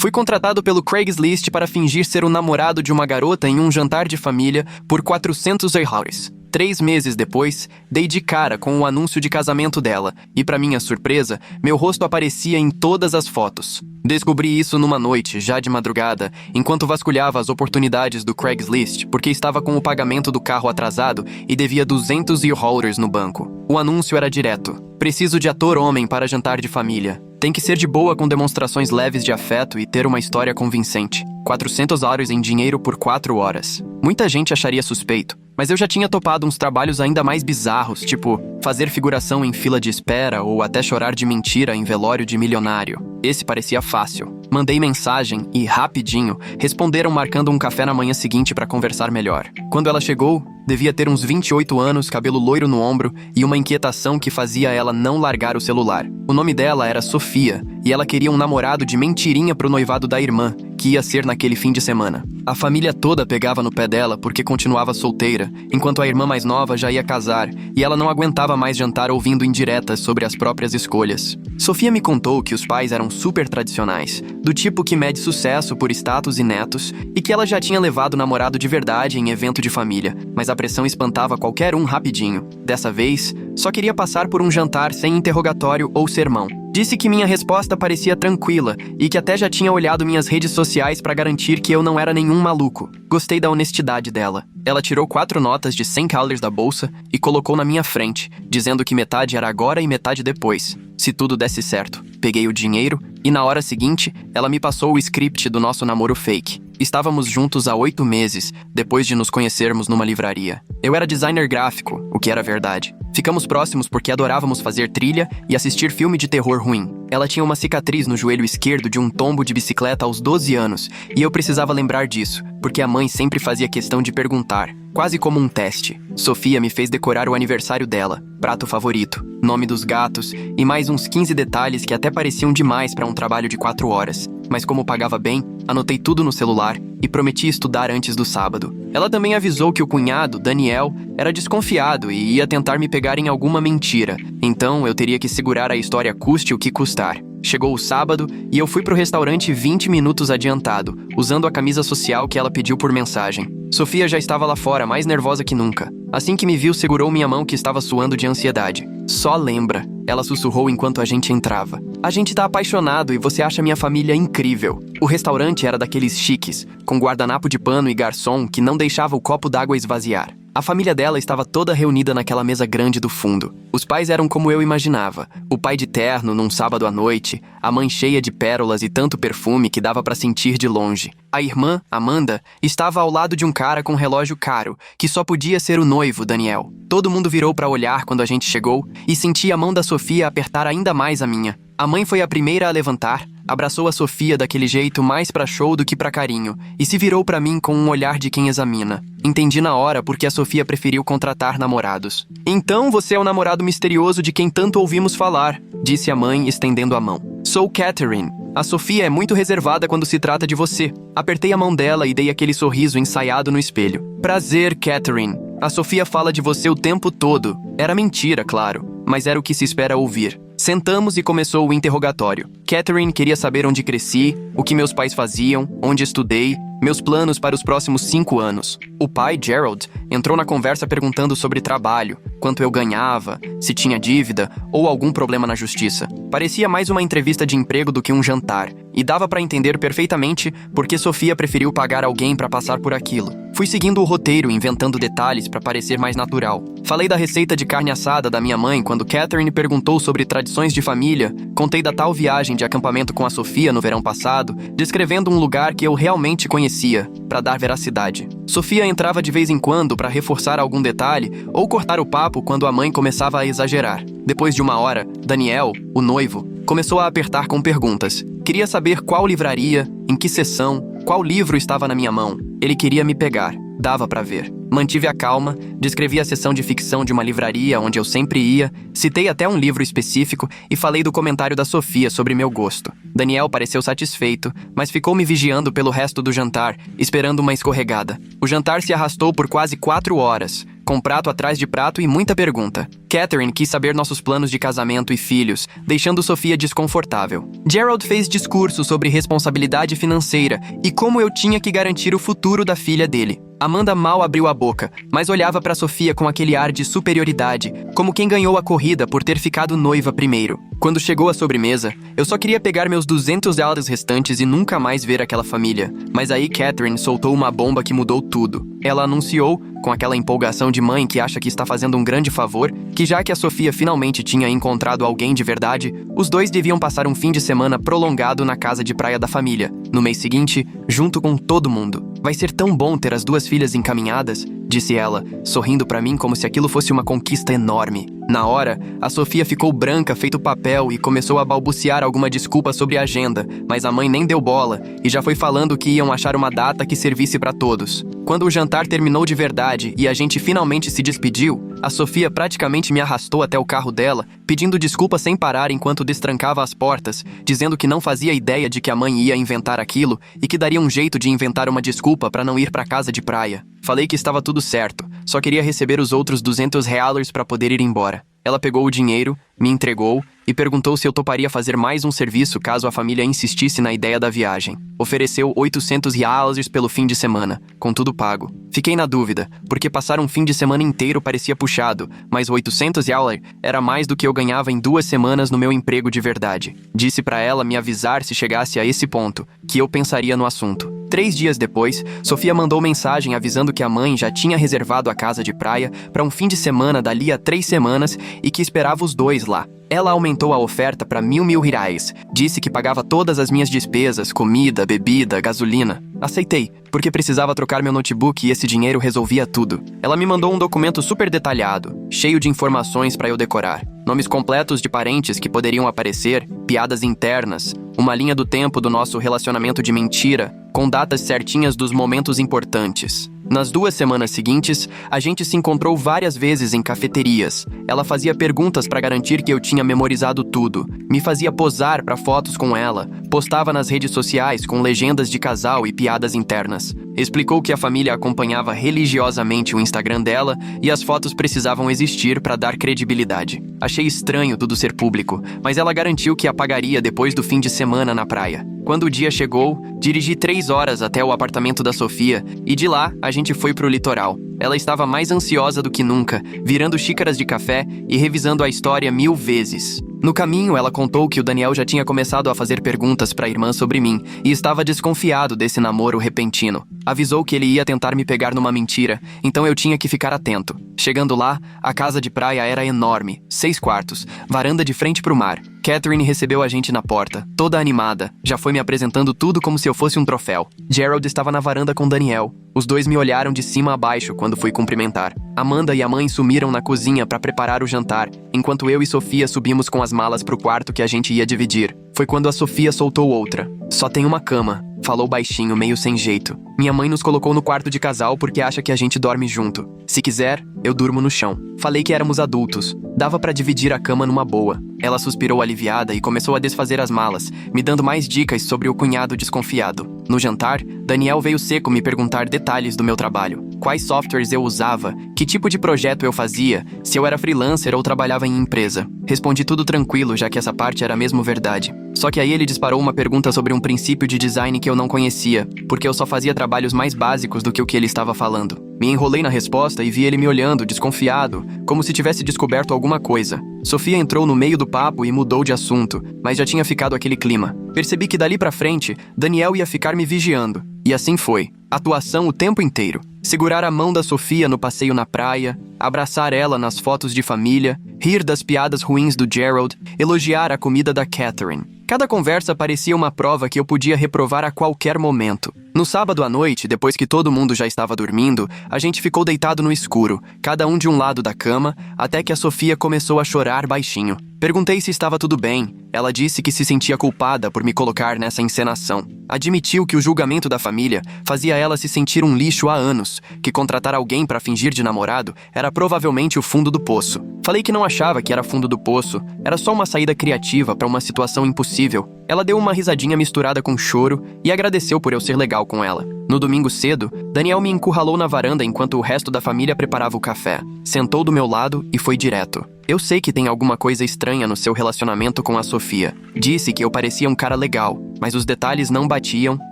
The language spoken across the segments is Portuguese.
Fui contratado pelo Craigslist para fingir ser o namorado de uma garota em um jantar de família por $400. 3 meses depois, dei de cara com o anúncio de casamento dela e, para minha surpresa, meu rosto aparecia em todas as fotos. Descobri isso numa noite, já de madrugada, enquanto vasculhava as oportunidades do Craigslist, porque estava com o pagamento do carro atrasado e devia $200 no banco. O anúncio era direto. Preciso de ator homem para jantar de família. Tem que ser de boa com demonstrações leves de afeto e ter uma história convincente. $400 em dinheiro por 4 horas. Muita gente acharia suspeito, mas eu já tinha topado uns trabalhos ainda mais bizarros, tipo fazer figuração em fila de espera ou até chorar de mentira em velório de milionário. Esse parecia fácil. Mandei mensagem e, rapidinho, responderam marcando um café na manhã seguinte para conversar melhor. Quando ela chegou, devia ter uns 28 anos, cabelo loiro no ombro e uma inquietação que fazia ela não largar o celular. O nome dela era Sofia e ela queria um namorado de mentirinha pro noivado da irmã, que ia ser naquele fim de semana. A família toda pegava no pé dela porque continuava solteira, enquanto a irmã mais nova já ia casar e ela não aguentava mais jantar ouvindo indiretas sobre as próprias escolhas. Sofia me contou que os pais eram super tradicionais, do tipo que mede sucesso por status e netos, e que ela já tinha levado namorado de verdade em evento de família, mas a pressão espantava qualquer um rapidinho. Dessa vez, só queria passar por um jantar sem interrogatório ou sermão. Disse que minha resposta parecia tranquila e que até já tinha olhado minhas redes sociais para garantir que eu não era nenhum maluco. Gostei da honestidade dela. Ela tirou 4 notas de $100 da bolsa e colocou na minha frente, dizendo que metade era agora e metade depois, se tudo desse certo. Peguei o dinheiro e na hora seguinte, ela me passou o script do nosso namoro fake. Estávamos juntos há 8 meses, depois de nos conhecermos numa livraria. Eu era designer gráfico, o que era verdade. Ficamos próximos porque adorávamos fazer trilha e assistir filme de terror ruim. Ela tinha uma cicatriz no joelho esquerdo de um tombo de bicicleta aos 12 anos, e eu precisava lembrar disso, porque a mãe sempre fazia questão de perguntar, quase como um teste. Sofia me fez decorar o aniversário dela, prato favorito, nome dos gatos e mais uns 15 detalhes que até pareciam demais para um trabalho de 4 horas. Mas como pagava bem, anotei tudo no celular e prometi estudar antes do sábado. Ela também avisou que o cunhado, Daniel, era desconfiado e ia tentar me pegar em alguma mentira. Então eu teria que segurar a história custe o que custar. Chegou o sábado e eu fui pro restaurante 20 minutos adiantado, usando a camisa social que ela pediu por mensagem. Sofia já estava lá fora, mais nervosa que nunca. Assim que me viu, segurou minha mão que estava suando de ansiedade. Só lembra, ela sussurrou enquanto a gente entrava. A gente tá apaixonado e você acha minha família incrível. O restaurante era daqueles chiques, com guardanapo de pano e garçom que não deixava o copo d'água esvaziar. A família dela estava toda reunida naquela mesa grande do fundo. Os pais eram como eu imaginava. O pai de terno num sábado à noite, a mãe cheia de pérolas e tanto perfume que dava para sentir de longe. A irmã, Amanda, estava ao lado de um cara com um relógio caro, que só podia ser o noivo, Daniel. Todo mundo virou para olhar quando a gente chegou e senti a mão da Sofia apertar ainda mais a minha. A mãe foi a primeira a levantar, abraçou a Sofia daquele jeito mais pra show do que pra carinho e se virou pra mim com um olhar de quem examina. Entendi na hora porque a Sofia preferiu contratar namorados. Então você é o namorado misterioso de quem tanto ouvimos falar, disse a mãe estendendo a mão. Sou Catherine. A Sofia é muito reservada quando se trata de você. Apertei a mão dela e dei aquele sorriso ensaiado no espelho. Prazer, Catherine. A Sofia fala de você o tempo todo. Era mentira, claro, mas era o que se espera ouvir. Sentamos e começou o interrogatório. Catherine queria saber onde cresci, o que meus pais faziam, onde estudei, meus planos para os próximos 5 anos. O pai, Gerald, entrou na conversa perguntando sobre trabalho, quanto eu ganhava, se tinha dívida ou algum problema na justiça. Parecia mais uma entrevista de emprego do que um jantar, e dava para entender perfeitamente por que Sofia preferiu pagar alguém para passar por aquilo. Fui seguindo o roteiro, inventando detalhes para parecer mais natural. Falei da receita de carne assada da minha mãe quando Catherine perguntou sobre tradições de família. Contei da tal viagem de acampamento com a Sofia no verão passado, descrevendo um lugar que eu realmente conhecia, para dar veracidade. Sofia entrava de vez em quando para reforçar algum detalhe ou cortar o papo quando a mãe começava a exagerar. Depois de 1 hora, Daniel, o noivo, começou a apertar com perguntas. Queria saber qual livraria, em que seção, qual livro estava na minha mão. Ele queria me pegar. Dava pra ver. Mantive a calma, descrevi a seção de ficção de uma livraria onde eu sempre ia, citei até um livro específico e falei do comentário da Sofia sobre meu gosto. Daniel pareceu satisfeito, mas ficou me vigiando pelo resto do jantar, esperando uma escorregada. O jantar se arrastou por quase 4 horas, com prato atrás de prato e muita pergunta. Catherine quis saber nossos planos de casamento e filhos, deixando Sofia desconfortável. Gerald fez discurso sobre responsabilidade financeira e como eu tinha que garantir o futuro da filha dele. Amanda mal abriu a boca, mas olhava para Sofia com aquele ar de superioridade, como quem ganhou a corrida por ter ficado noiva primeiro. Quando chegou a sobremesa, eu só queria pegar meus $200 restantes e nunca mais ver aquela família. Mas aí Catherine soltou uma bomba que mudou tudo. Ela anunciou, com aquela empolgação de mãe que acha que está fazendo um grande favor, que já que a Sofia finalmente tinha encontrado alguém de verdade, os dois deviam passar um fim de semana prolongado na casa de praia da família, no mês seguinte, junto com todo mundo. Vai ser tão bom ter as duas filhas encaminhadas, disse ela, sorrindo para mim como se aquilo fosse uma conquista enorme. Na hora, a Sofia ficou branca feito papel e começou a balbuciar alguma desculpa sobre a agenda, mas a mãe nem deu bola e já foi falando que iam achar uma data que servisse para todos. Quando o jantar terminou de verdade e a gente finalmente se despediu, a Sofia praticamente me arrastou até o carro dela, pedindo desculpa sem parar enquanto destrancava as portas, dizendo que não fazia ideia de que a mãe ia inventar aquilo e que daria um jeito de inventar uma desculpa para não ir para casa de praia. Falei que estava tudo certo, só queria receber os outros $200 para poder ir embora. Ela pegou o dinheiro, me entregou e perguntou se eu toparia fazer mais um serviço caso a família insistisse na ideia da viagem. Ofereceu $800 pelo fim de semana, com tudo pago. Fiquei na dúvida, porque passar um fim de semana inteiro parecia puxado, mas $800 era mais do que eu ganhava em 2 semanas no meu emprego de verdade. Disse para ela me avisar se chegasse a esse ponto, que eu pensaria no assunto. 3 dias depois, Sofia mandou mensagem avisando que a mãe já tinha reservado a casa de praia para um fim de semana dali a 3 semanas e que esperava os dois lá. Ela aumentou a oferta para R$1.000. Disse que pagava todas as minhas despesas, comida, bebida, gasolina. Aceitei, porque precisava trocar meu notebook e esse dinheiro resolvia tudo. Ela me mandou um documento super detalhado, cheio de informações para eu decorar. Nomes completos de parentes que poderiam aparecer, piadas internas, uma linha do tempo do nosso relacionamento de mentira, com datas certinhas dos momentos importantes. Nas 2 semanas seguintes, a gente se encontrou várias vezes em cafeterias. Ela fazia perguntas para garantir que eu tinha memorizado tudo, me fazia posar para fotos com ela, postava nas redes sociais com legendas de casal e piadas internas. Explicou que a família acompanhava religiosamente o Instagram dela e as fotos precisavam existir para dar credibilidade. Achei estranho tudo ser público, mas ela garantiu que apagaria depois do fim de semana na praia. Quando o dia chegou, dirigi 3 horas até o apartamento da Sofia e de lá a gente foi pro litoral. Ela estava mais ansiosa do que nunca, virando xícaras de café e revisando a história 1000 vezes. No caminho, ela contou que o Daniel já tinha começado a fazer perguntas para a irmã sobre mim e estava desconfiado desse namoro repentino. Avisou que ele ia tentar me pegar numa mentira, então eu tinha que ficar atento. Chegando lá, a casa de praia era enorme, 6 quartos, varanda de frente pro mar. Catherine recebeu a gente na porta, toda animada, já foi me apresentando tudo como se eu fosse um troféu. Gerald estava na varanda com Daniel. Os dois me olharam de cima a baixo quando fui cumprimentar. Amanda e a mãe sumiram na cozinha para preparar o jantar, enquanto eu e Sofia subimos com as malas pro quarto que a gente ia dividir. Foi quando a Sofia soltou outra. Só tem uma cama, falou baixinho, meio sem jeito. Minha mãe nos colocou no quarto de casal porque acha que a gente dorme junto. Se quiser, eu durmo no chão. Falei que éramos adultos. Dava pra dividir a cama numa boa. Ela suspirou aliviada e começou a desfazer as malas, me dando mais dicas sobre o cunhado desconfiado. No jantar, Daniel veio seco me perguntar detalhes do meu trabalho. Quais softwares eu usava, que tipo de projeto eu fazia, se eu era freelancer ou trabalhava em empresa. Respondi tudo tranquilo, já que essa parte era mesmo verdade. Só que aí ele disparou uma pergunta sobre um princípio de design que eu não conhecia, porque eu só fazia trabalhos mais básicos do que o que ele estava falando. Me enrolei na resposta e vi ele me olhando, desconfiado, como se tivesse descoberto alguma coisa. Sofia entrou no meio do papo e mudou de assunto, mas já tinha ficado aquele clima. Percebi que dali pra frente, Daniel ia ficar me vigiando. E assim foi. Atuação o tempo inteiro. Segurar a mão da Sofia no passeio na praia, abraçar ela nas fotos de família, rir das piadas ruins do Gerald, elogiar a comida da Catherine. Cada conversa parecia uma prova que eu podia reprovar a qualquer momento. No sábado à noite, depois que todo mundo já estava dormindo, a gente ficou deitado no escuro, cada um de um lado da cama, até que a Sofia começou a chorar baixinho. Perguntei se estava tudo bem. Ela disse que se sentia culpada por me colocar nessa encenação. Admitiu que o julgamento da família fazia ela se sentir um lixo há anos, que contratar alguém para fingir de namorado era provavelmente o fundo do poço. Falei que não achava que era fundo do poço, era só uma saída criativa para uma situação impossível. Ela deu uma risadinha misturada com choro e agradeceu por eu ser legal com ela. No domingo cedo, Daniel me encurralou na varanda enquanto o resto da família preparava o café. Sentou do meu lado e foi direto. Eu sei que tem alguma coisa estranha no seu relacionamento com a Sofia. Disse que eu parecia um cara legal, mas os detalhes não batiam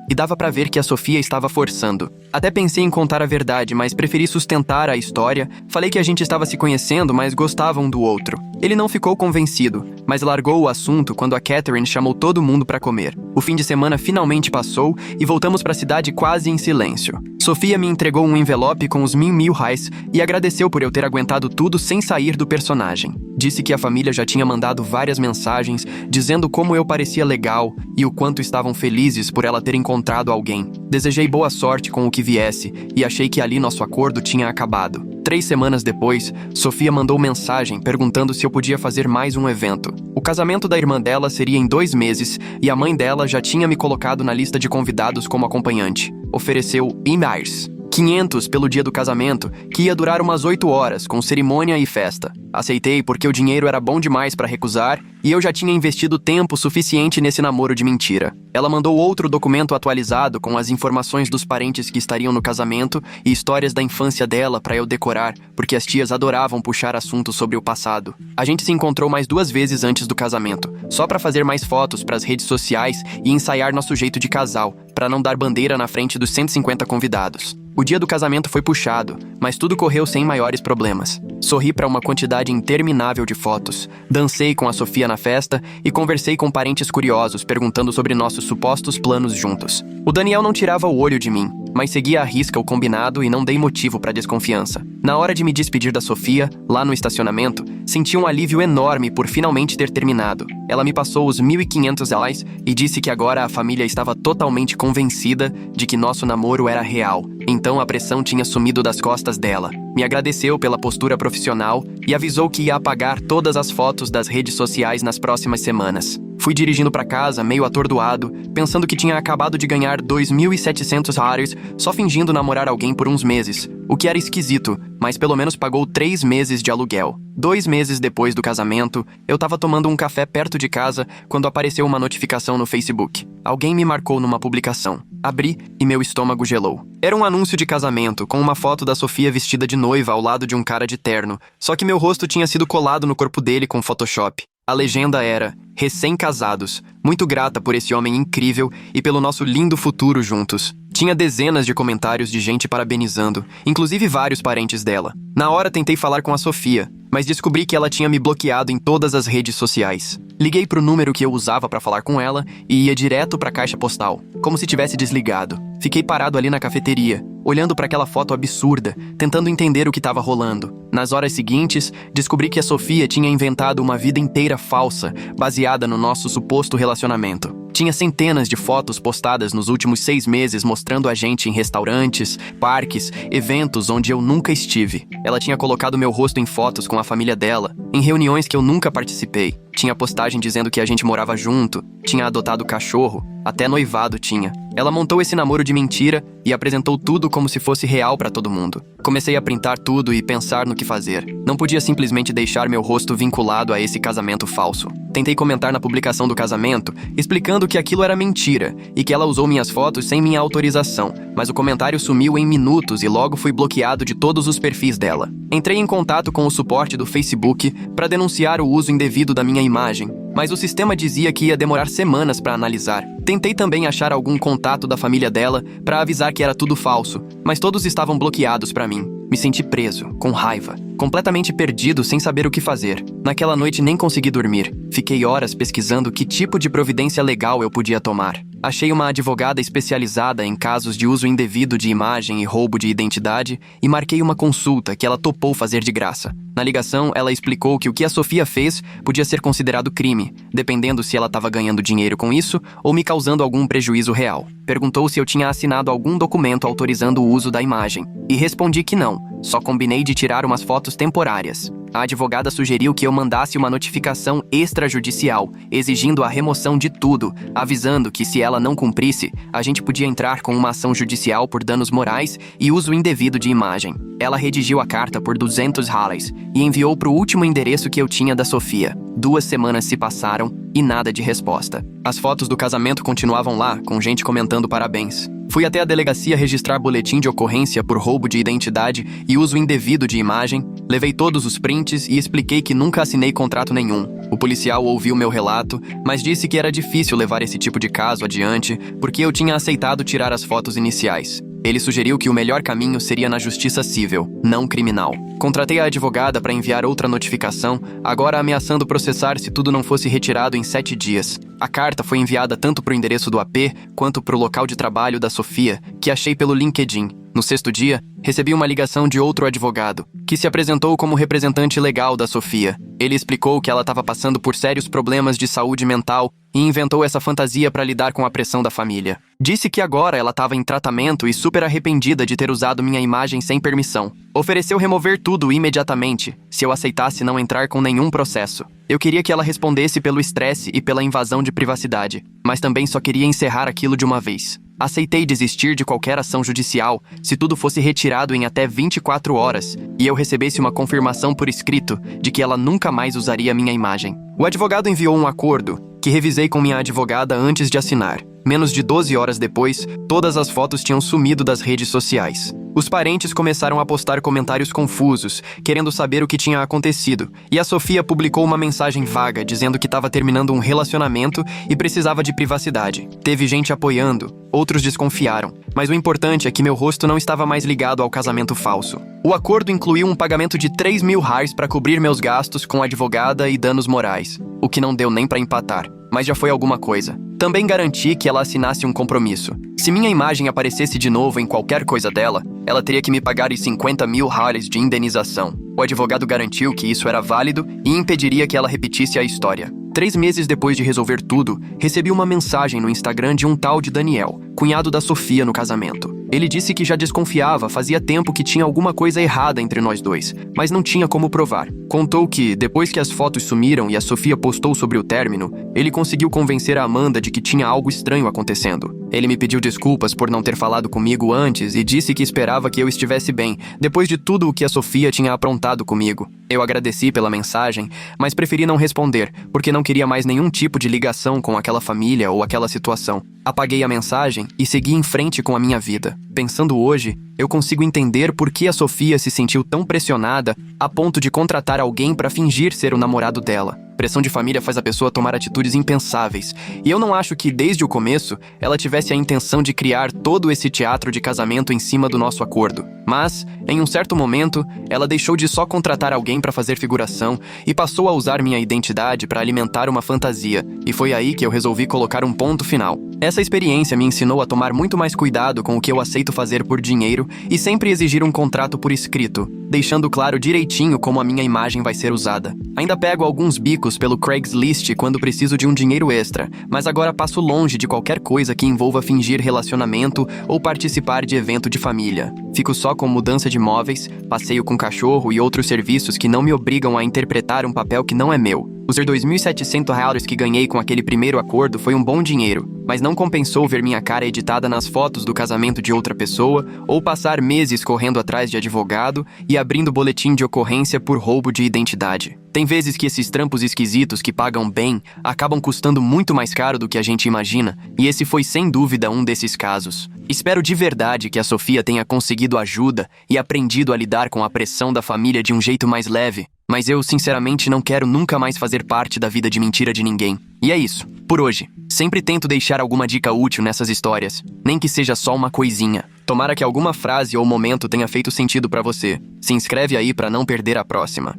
e dava pra ver que a Sofia estava forçando. Até pensei em contar a verdade, mas preferi sustentar a história. Falei que a gente estava se conhecendo, mas gostava um do outro. Ele não ficou convencido, mas largou o assunto quando a Catherine chamou todo mundo pra comer. O fim de semana finalmente passou e voltamos pra cidade quase em silêncio. Sofia me entregou um envelope com os R$1.000 e agradeceu por eu ter aguentado tudo sem sair do personagem. Disse que a família já tinha mandado várias mensagens dizendo como eu parecia legal e o quanto estavam felizes por ela ter encontrado alguém. Desejei boa sorte com o que viesse e achei que ali nosso acordo tinha acabado. 3 semanas depois, Sofia mandou mensagem perguntando se eu podia fazer mais um evento. O casamento da irmã dela seria em 2 meses e a mãe dela já tinha me colocado na lista de convidados como acompanhante. Ofereceu R$500 pelo dia do casamento, que ia durar umas 8 horas, com cerimônia e festa. Aceitei porque o dinheiro era bom demais para recusar e eu já tinha investido tempo suficiente nesse namoro de mentira. Ela mandou outro documento atualizado com as informações dos parentes que estariam no casamento e histórias da infância dela para eu decorar, porque as tias adoravam puxar assuntos sobre o passado. A gente se encontrou mais 2 vezes antes do casamento, só para fazer mais fotos para as redes sociais e ensaiar nosso jeito de casal, para não dar bandeira na frente dos 150 convidados. O dia do casamento foi puxado, mas tudo correu sem maiores problemas. Sorri para uma quantidade interminável de fotos, dancei com a Sofia na festa e conversei com parentes curiosos perguntando sobre nossos supostos planos juntos. O Daniel não tirava o olho de mim, mas seguia à risca o combinado e não dei motivo para desconfiança. Na hora de me despedir da Sofia, lá no estacionamento, senti um alívio enorme por finalmente ter terminado. Ela me passou os R$1.500 e disse que agora a família estava totalmente convencida de que nosso namoro era real. Então a pressão tinha sumido das costas dela. Me agradeceu pela postura profissional e avisou que ia apagar todas as fotos das redes sociais nas próximas semanas. Fui dirigindo para casa, meio atordoado, pensando que tinha acabado de ganhar R$2.700 só fingindo namorar alguém por uns meses, o que era esquisito, mas pelo menos pagou 3 meses de aluguel. 2 meses depois do casamento, eu tava tomando um café perto de casa quando apareceu uma notificação no Facebook. Alguém me marcou numa publicação. Abri e meu estômago gelou. Era um anúncio de casamento, com uma foto da Sofia vestida de noiva ao lado de um cara de terno, só que meu rosto tinha sido colado no corpo dele com Photoshop. A legenda era: recém-casados, muito grata por esse homem incrível e pelo nosso lindo futuro juntos. Tinha dezenas de comentários de gente parabenizando, inclusive vários parentes dela. Na hora tentei falar com a Sofia, mas descobri que ela tinha me bloqueado em todas as redes sociais. Liguei pro número que eu usava para falar com ela e ia direto pra caixa postal, como se tivesse desligado. Fiquei parado ali na cafeteria, olhando para aquela foto absurda, tentando entender o que estava rolando. Nas horas seguintes, descobri que a Sofia tinha inventado uma vida inteira falsa, baseada no nosso suposto relacionamento. Tinha centenas de fotos postadas nos últimos 6 meses mostrando a gente em restaurantes, parques, eventos onde eu nunca estive. Ela tinha colocado meu rosto em fotos com a família dela, em reuniões que eu nunca participei. Tinha postagem dizendo que a gente morava junto, tinha adotado cachorro, até noivado tinha. Ela montou esse namoro de mentira e apresentou tudo como se fosse real pra todo mundo. Comecei a printar tudo e pensar no que fazer. Não podia simplesmente deixar meu rosto vinculado a esse casamento falso. Tentei comentar na publicação do casamento, explicando que aquilo era mentira e que ela usou minhas fotos sem minha autorização, mas o comentário sumiu em minutos e logo fui bloqueado de todos os perfis dela. Entrei em contato com o suporte do Facebook para denunciar o uso indevido da minha imagem, mas o sistema dizia que ia demorar semanas para analisar. Tentei também achar algum contato da família dela para avisar que era tudo falso, mas todos estavam bloqueados para mim. Me senti preso, com raiva, completamente perdido sem saber o que fazer. Naquela noite nem consegui dormir. Fiquei horas pesquisando que tipo de providência legal eu podia tomar. Achei uma advogada especializada em casos de uso indevido de imagem e roubo de identidade e marquei uma consulta que ela topou fazer de graça. Na ligação, ela explicou que o que a Sofia fez podia ser considerado crime, dependendo se ela estava ganhando dinheiro com isso ou me causando algum prejuízo real. Perguntou se eu tinha assinado algum documento autorizando o uso da imagem, e respondi que não, só combinei de tirar umas fotos temporárias. A advogada sugeriu que eu mandasse uma notificação extrajudicial, exigindo a remoção de tudo, avisando que se ela não cumprisse, a gente podia entrar com uma ação judicial por danos morais e uso indevido de imagem. Ela redigiu a carta por $200 e enviou para o último endereço que eu tinha da Sofia. 2 semanas se passaram e nada de resposta. As fotos do casamento continuavam lá, com gente comentando parabéns. Fui até a delegacia registrar boletim de ocorrência por roubo de identidade e uso indevido de imagem, levei todos os prints e expliquei que nunca assinei contrato nenhum. O policial ouviu meu relato, mas disse que era difícil levar esse tipo de caso adiante porque eu tinha aceitado tirar as fotos iniciais. Ele sugeriu que o melhor caminho seria na justiça civil, não criminal. Contratei a advogada para enviar outra notificação, agora ameaçando processar se tudo não fosse retirado em 7 dias. A carta foi enviada tanto para o endereço do AP quanto para o local de trabalho da Sofia, que achei pelo LinkedIn. No 6º dia, recebi uma ligação de outro advogado, que se apresentou como representante legal da Sofia. Ele explicou que ela estava passando por sérios problemas de saúde mental e inventou essa fantasia para lidar com a pressão da família. Disse que agora ela estava em tratamento e super arrependida de ter usado minha imagem sem permissão. Ofereceu remover tudo imediatamente, se eu aceitasse não entrar com nenhum processo. Eu queria que ela respondesse pelo estresse e pela invasão de privacidade, mas também só queria encerrar aquilo de uma vez. Aceitei desistir de qualquer ação judicial se tudo fosse retirado em até 24 horas e eu recebesse uma confirmação por escrito de que ela nunca mais usaria minha imagem. O advogado enviou um acordo, que revisei com minha advogada antes de assinar. Menos de 12 horas depois, todas as fotos tinham sumido das redes sociais. Os parentes começaram a postar comentários confusos, querendo saber o que tinha acontecido, e a Sofia publicou uma mensagem vaga dizendo que estava terminando um relacionamento e precisava de privacidade. Teve gente apoiando, outros desconfiaram, mas o importante é que meu rosto não estava mais ligado ao casamento falso. O acordo incluiu um pagamento de 3 mil reais para cobrir meus gastos com advogada e danos morais, o que não deu nem para empatar, mas já foi alguma coisa. Também garanti que ela assinasse um compromisso. Se minha imagem aparecesse de novo em qualquer coisa dela, ela teria que me pagar os 50 mil reais de indenização. O advogado garantiu que isso era válido e impediria que ela repetisse a história. 3 meses depois de resolver tudo, recebi uma mensagem no Instagram de um tal de Daniel, cunhado da Sofia no casamento. Ele disse que já desconfiava, fazia tempo que tinha alguma coisa errada entre nós dois, mas não tinha como provar. Contou que, depois que as fotos sumiram e a Sofia postou sobre o término, ele conseguiu convencer a Amanda de que tinha algo estranho acontecendo. Ele me pediu desculpas por não ter falado comigo antes e disse que esperava que eu estivesse bem, depois de tudo o que a Sofia tinha aprontado comigo. Eu agradeci pela mensagem, mas preferi não responder, porque não queria mais nenhum tipo de ligação com aquela família ou aquela situação. Apaguei a mensagem e segui em frente com a minha vida. Pensando hoje, eu consigo entender por que a Sofia se sentiu tão pressionada a ponto de contratar alguém para fingir ser o namorado dela. Pressão de família faz a pessoa tomar atitudes impensáveis, e eu não acho que, desde o começo, ela tivesse a intenção de criar todo esse teatro de casamento em cima do nosso acordo. Mas, em um certo momento, ela deixou de só contratar alguém para fazer figuração e passou a usar minha identidade para alimentar uma fantasia, e foi aí que eu resolvi colocar um ponto final. Essa experiência me ensinou a tomar muito mais cuidado com o que eu aceito fazer por dinheiro e sempre exigir um contrato por escrito, deixando claro direitinho como a minha imagem vai ser usada. Ainda pego alguns bicos pelo Craigslist quando preciso de um dinheiro extra, mas agora passo longe de qualquer coisa que envolva fingir relacionamento ou participar de evento de família. Fico só com mudança de móveis, passeio com cachorro e outros serviços que não me obrigam a interpretar um papel que não é meu. Os 2.700 reais que ganhei com aquele primeiro acordo foi um bom dinheiro, mas não compensou ver minha cara editada nas fotos do casamento de outra pessoa ou passar meses correndo atrás de advogado e abrindo boletim de ocorrência por roubo de identidade. Tem vezes que esses trampos esquisitos que pagam bem acabam custando muito mais caro do que a gente imagina, e esse foi sem dúvida um desses casos. Espero de verdade que a Sofia tenha conseguido ajuda e aprendido a lidar com a pressão da família de um jeito mais leve, mas eu sinceramente não quero nunca mais fazer parte da vida de mentira de ninguém. E é isso, por hoje. Sempre tento deixar alguma dica útil nessas histórias, nem que seja só uma coisinha. Tomara que alguma frase ou momento tenha feito sentido pra você. Se inscreve aí pra não perder a próxima.